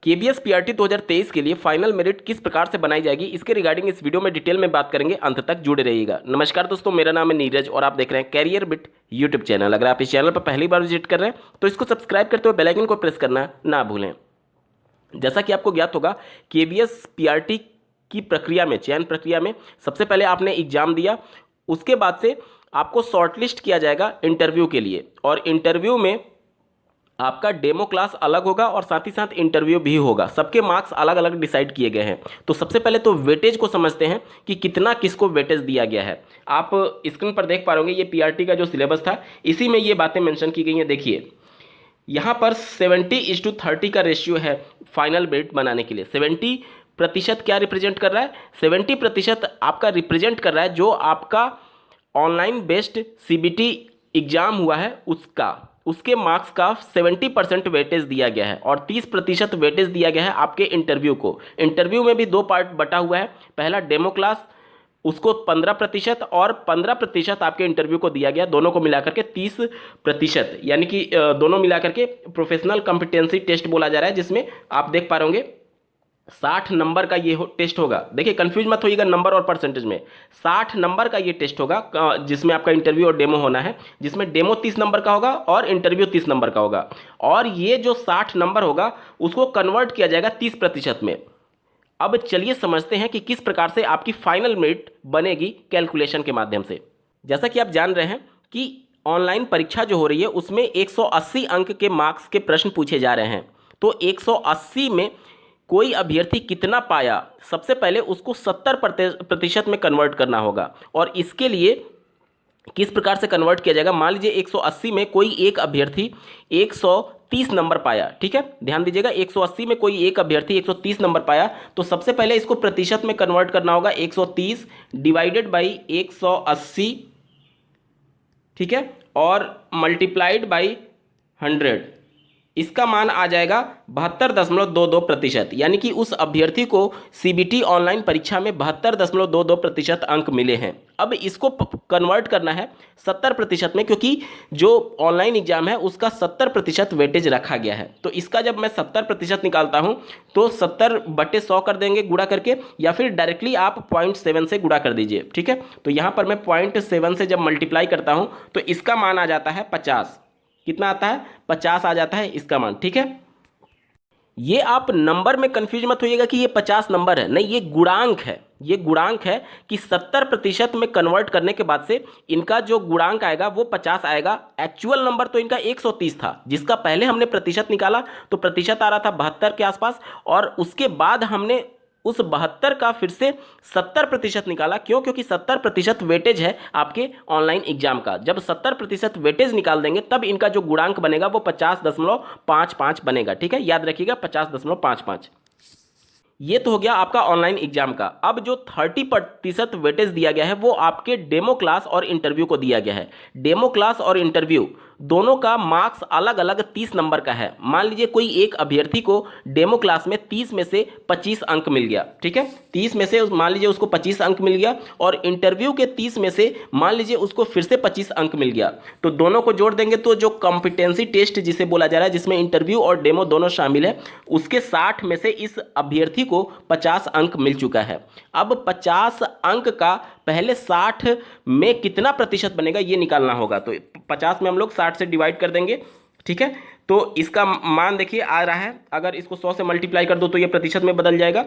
KBS PRT 2023 के लिए final merit किस प्रकार से बनाई जाएगी, इसके रिगार्डिंग इस वीडियो में डिटेल में बात करेंगे। अंत तक जुड़े रहिएगा। नमस्कार दोस्तों, मेरा नाम है नीरज और आप देख रहे हैं कैरियर बिट यूट्यूब चैनल। अगर आप इस चैनल पर पहली बार विजिट कर रहे हैं तो इसको सब्सक्राइब करते हुए बेल आइकन को प्रेस करना ना भूलें। जैसा कि आपको ज्ञात होगा, केबीएस पीआरटी की प्रक्रिया में, चयन प्रक्रिया में सबसे पहले आपने एग्जाम दिया, उसके बाद से आपको शॉर्टलिस्ट किया जाएगा इंटरव्यू के लिए, और इंटरव्यू में आपका डेमो क्लास अलग होगा और साथ ही साथ इंटरव्यू भी होगा। सबके मार्क्स अलग अलग डिसाइड किए गए हैं। तो सबसे पहले तो वेटेज को समझते हैं कि कितना किसको वेटेज दिया गया है। आप स्क्रीन पर देख पा रहे होंगे, ये पीआरटी का जो सिलेबस था इसी में ये बातें मेंशन की गई हैं। देखिए यहाँ पर 70:30 का रेशियो है फाइनल मेरिट बनाने के लिए। 70% क्या रिप्रेजेंट कर रहा है? 70% आपका रिप्रेजेंट कर रहा है जो आपका ऑनलाइन बेस्ड सीबीटी एग्जाम हुआ है उसके मार्क्स का 70% वेटेज दिया गया है, और 30% वेटेज दिया गया है आपके इंटरव्यू को। इंटरव्यू में भी दो पार्ट बटा हुआ है। पहला डेमो क्लास, उसको 15% और 15% आपके इंटरव्यू को दिया गया। दोनों को मिलाकर के 30%, यानी कि दोनों मिलाकर के प्रोफेशनल कॉम्पिटेंसी टेस्ट बोला जा रहा है, जिसमें आप देख पा रहे होंगे 60 नंबर का ये टेस्ट होगा। देखिए कंफ्यूज मत होइएगा नंबर और परसेंटेज में। 60 नंबर का ये टेस्ट होगा जिसमें आपका इंटरव्यू और डेमो होना है, जिसमें डेमो 30 नंबर का होगा और इंटरव्यू 30 नंबर का होगा। और ये जो 60 नंबर होगा उसको कन्वर्ट किया जाएगा 30% में। अब चलिए समझते हैं कि किस प्रकार से आपकी फाइनल मेरिट बनेगी कैलकुलेशन के माध्यम से। जैसा कि आप जान रहे हैं कि ऑनलाइन परीक्षा जो हो रही है उसमें 180 अंक के मार्क्स के प्रश्न पूछे जा रहे हैं। तो 180 में कोई अभ्यर्थी कितना पाया, सबसे पहले उसको 70% में कन्वर्ट करना होगा। और इसके लिए किस प्रकार से कन्वर्ट किया जाएगा? मान लीजिए 180 में कोई एक अभ्यर्थी 130 नंबर पाया, ठीक है, ध्यान दीजिएगा। 180 में कोई एक अभ्यर्थी 130 नंबर पाया, तो सबसे पहले इसको प्रतिशत में कन्वर्ट करना होगा। 130 डिवाइडेड बाई 180, ठीक है, और मल्टीप्लाइड बाई 100, इसका मान आ जाएगा 72.22%। यानी कि उस अभ्यर्थी को सीबीटी ऑनलाइन परीक्षा में 72.22% अंक मिले हैं। अब इसको कन्वर्ट करना है 70% में, क्योंकि जो ऑनलाइन एग्जाम है उसका 70% वेटेज रखा गया है। तो इसका जब मैं 70% निकालता हूं तो 70/100 कर देंगे गुणा करके, या फिर डायरेक्टली आप 0.7 से गुणा कर दीजिए, ठीक है। तो यहाँ पर मैं 0.7 से जब मल्टीप्लाई करता हूँ तो इसका मान आ जाता है 50। कितना आता है? 50 आ जाता है इसका मान, ठीक है। ये आप नंबर में कंफ्यूज मत होइएगा कि ये 50 नंबर है, नहीं, ये गुणांक है। ये गुणांक है कि 70% में कन्वर्ट करने के बाद से इनका जो गुणांक आएगा वो 50 आएगा। एक्चुअल नंबर तो इनका 130 था, जिसका पहले हमने प्रतिशत निकाला तो प्रतिशत आ रहा था 72 के आसपास, और उसके बाद हमने उस 72 का फिर से 70% निकाला। क्यों? क्योंकि 70% वेटेज है आपके ऑनलाइन एग्जाम का। जब 70% वेटेज निकाल देंगे तब इनका जो गुणांक बनेगा वो 50.55 बनेगा, ठीक है, याद रखिएगा 50.55। ये तो हो गया आपका ऑनलाइन एग्जाम का। अब जो 30% वेटेज दिया गया है वो आपके डेमो क्लास और इंटरव्यू को दिया गया है। डेमो क्लास और इंटरव्यू दोनों का मार्क्स अलग अलग 30 नंबर का है। मान लीजिए कोई एक अभ्यर्थी को डेमो क्लास में 30 में से 25 अंक मिल गया, ठीक है, 30 में से मान लीजिए उसको 25 अंक मिल गया, और इंटरव्यू के 30 में से मान लीजिए उसको फिर से 25 अंक मिल गया। तो दोनों को जोड़ देंगे तो जो कॉम्पिटेंसी टेस्ट जिसे बोला जा रहा है, जिसमें इंटरव्यू और डेमो दोनों शामिल है, उसके 60 में से इस अभ्यर्थी को 50 अंक मिल चुका है। अब 50 अंक का पहले 60 में कितना प्रतिशत बनेगा ये निकालना होगा। तो 50 में हम लोग 60 से डिवाइड कर देंगे, ठीक है। तो इसका मान देखिए आ रहा है, अगर इसको 100 से मल्टीप्लाई कर दो तो ये प्रतिशत में बदल जाएगा।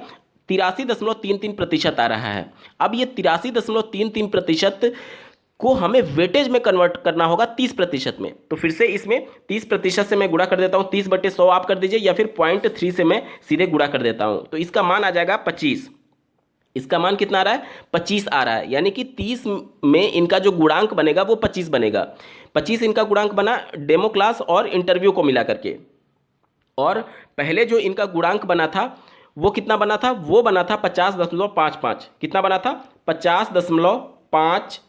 83.33% आ रहा है। अब ये 83.33% को हमें वेटेज में कन्वर्ट करना होगा 30% में। तो फिर से इसमें 30% से मैं गुणा कर देता हूँ, 30/100 आप कर दीजिए, या फिर 0.3 से मैं सीधे गुणा कर देता हूँ। तो इसका मान आ जाएगा 25। इसका मान कितना आ रहा है? 25 आ रहा है। यानी कि 30 में इनका जो गुणांक बनेगा वो 25 बनेगा। 25 इनका गुणांक बना डेमो क्लास और इंटरव्यू को मिला करके। और पहले जो इनका गुणांक बना था वो कितना बना था? वो बना था 50.55। कितना बना था? 50.55।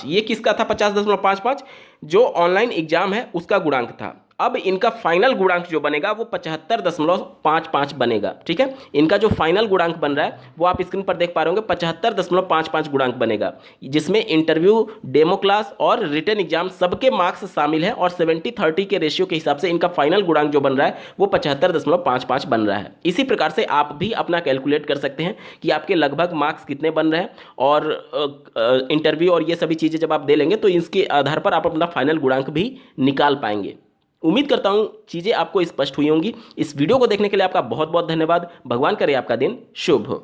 ये किसका था? 50.55 जो ऑनलाइन एग्जाम है उसका गुणांक था। अब इनका फाइनल गुणांक जो बनेगा वो 75.55 बनेगा। ठीक है, इनका जो फाइनल गुणांक बन रहा है वो आप स्क्रीन पर देख पा रहे होंगे, 75.55 गुणांक बनेगा, जिसमें इंटरव्यू, डेमो क्लास और रिटन एग्जाम सबके मार्क्स शामिल है और 70-30 के रेशियो के हिसाब से इनका फाइनल गुणांक जो बन रहा है वो 75.55 बन रहा है। इसी प्रकार से आप भी अपना कैलकुलेट कर सकते हैं कि आपके लगभग मार्क्स कितने बन रहे हैं, और इंटरव्यू और ये सभी चीज़ें जब आप दे लेंगे तो इसके आधार पर आप अपना फाइनल गुणांक भी निकाल पाएंगे। उम्मीद करता हूं चीज़ें आपको स्पष्ट हुई होंगी। इस वीडियो को देखने के लिए आपका बहुत बहुत धन्यवाद। भगवान करे आपका दिन शुभ हो।